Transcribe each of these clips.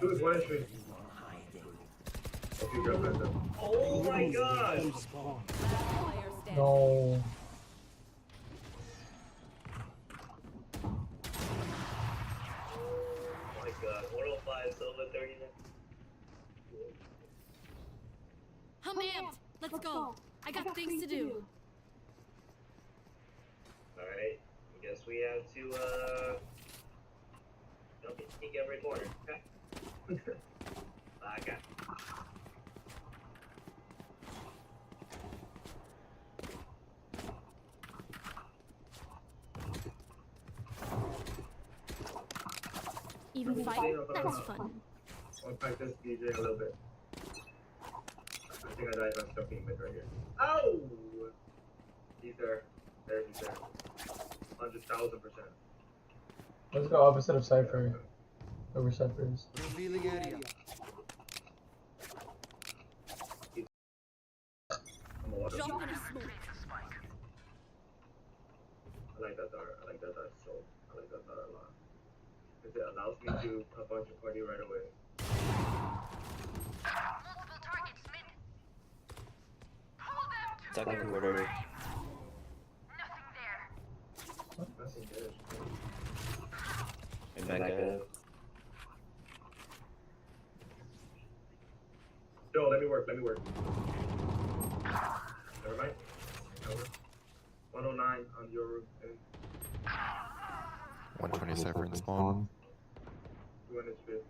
Who's one entry? Okay, grab that. Oh my god! No. Oh my god, 105, Silva 39. I'm amped. Let's go. I got things to do. Alright, I guess we have to, don't get sneak every corner, okay? Okay. Even fight? That's fun. I'll practice DJ a little bit. I think I died by stuffing mid right here. Oh! He's there. He's there. 100,000%. Let's go opposite of Cypher. Over Cypher's. Revealing area. I'm a water. Drop in a smoke. I like that dart. I like that dart so. I like that dart a lot. Because it allows me to pop out your party right away. Multiple targets mid. Hold them to Second their quarter. prey. Nothing there. Nothing good. And back up. Yo, let me work. Never mind. Over. 109 on your roof. 127 in spawn. 200 speed.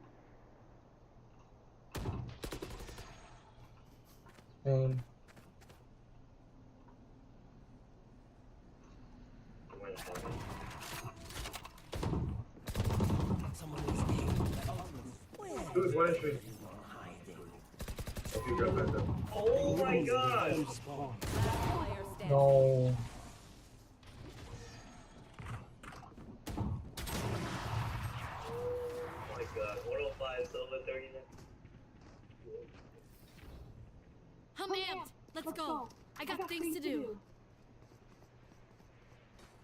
Spain. Who's one entry? Okay, grab that. Oh my god! No. Oh my god, 105, Silva 39. I'm amped. Let's go. I got things to do.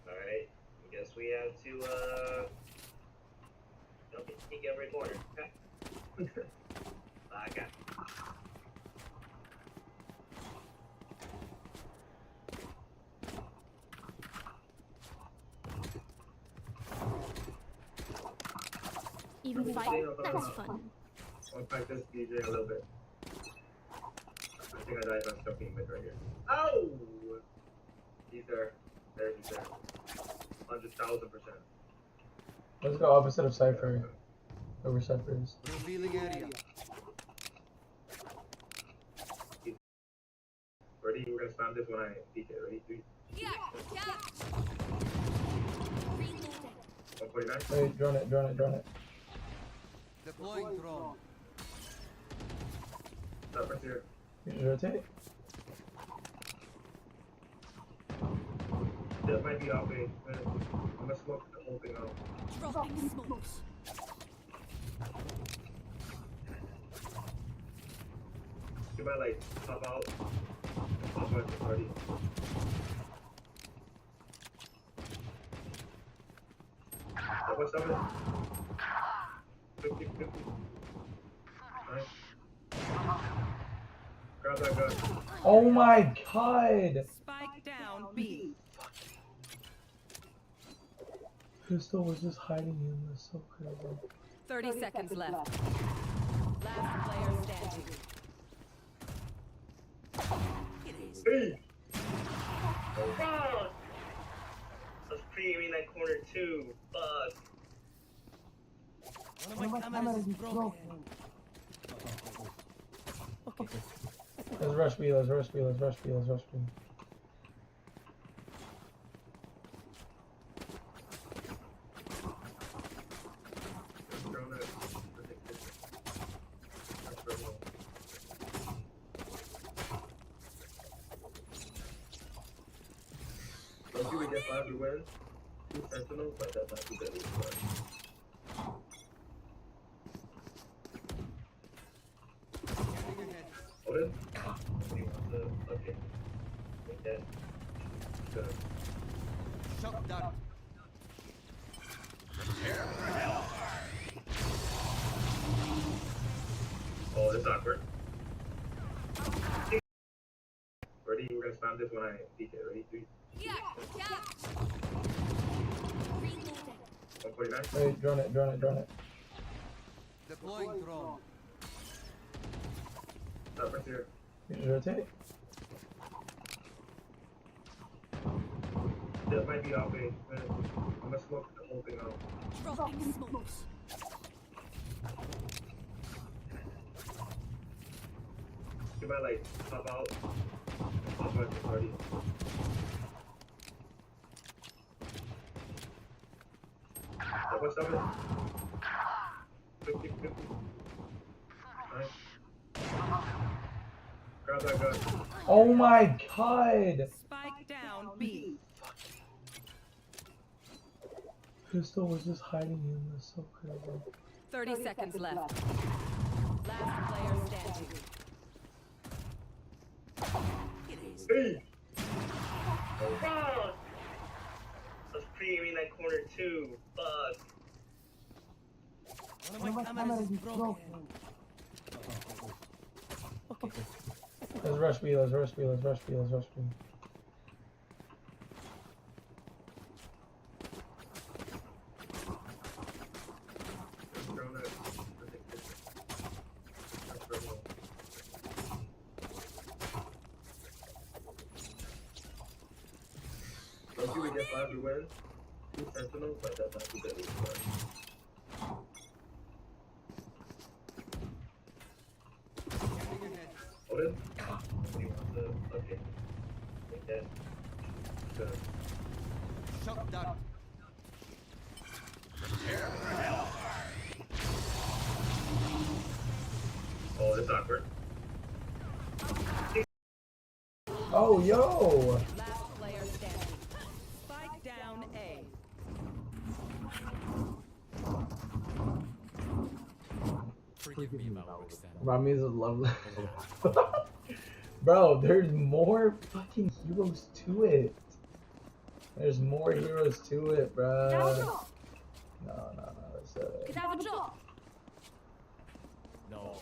Alright, I guess we have to, don't get sneak every corner, okay? Okay. Even fight? That's fun. I'll practice DJ a little bit. I think I died by stuffing mid right here. Oh! He's there. He's there. 100,000%. Let's go opposite of Cypher. Over Cypher's. Revealing area. Ready? We're gonna spam this when I DJ. Ready? 3, Yeah. 149. Hey, drone it. Deploying drone. Stop right here. You rotate. That might be off base. I'm gonna smoke the whole thing out. Dropping smokes. You might like pop out. Pop out the party. What's up? 50. Nice. Grab that gun. Oh my god! Spike down B. Pistol was just hiding him. That's so crazy. 30 seconds left. Last player standing. Hey! Oh god! I was pre-aiming that corner too. Fuck. One of my cameras is broken. Let's rush B. Don't you get 5 to win? 2 sentinels, but that's not too deadly. Hold it. Okay. Like that. Good. Shot down. this awkward. Ready? We're gonna spam this when I peek it. Ready? 3, Yeah, yeah. Reloading. 149. Wait, drone it, drone it, drone it. Deploying drone. Stop right here. You just rotate. That might be off base. I'm gonna smoke the whole thing out. Dropping smokes. You might like pop out. Pop out the party. What's up? 50, 50. Nice. Grab that gun. Oh my god! Spike down B. Pistol was just hiding him. That's so crazy. 30 seconds left. Last player standing. Hey! Oh, fuck! I was pre-aiming that corner too. Fuck. One of my cameras is broken. Let's rush B, let's rush B, let's rush B, let's rush B. Lucky we get 5 to win. 2 sentinels, but that's not too bad. Scanning ahead. Hold it. You want the okay. Take that. Good. Shock dart. Oh, that's awkward. Oh, yo! Last player standing. Spike down A. Forgive me if I overextend. Rami's a lovely. Bro, there's more fucking heroes to it. There's more heroes to it, bro. Drop. No, that's Could have a drop. No.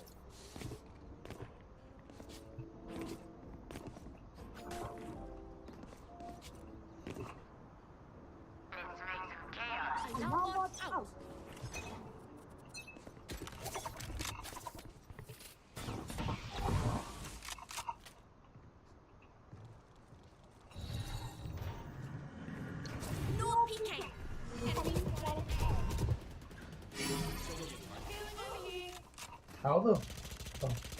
Now watch out. No peeking. How the fuck?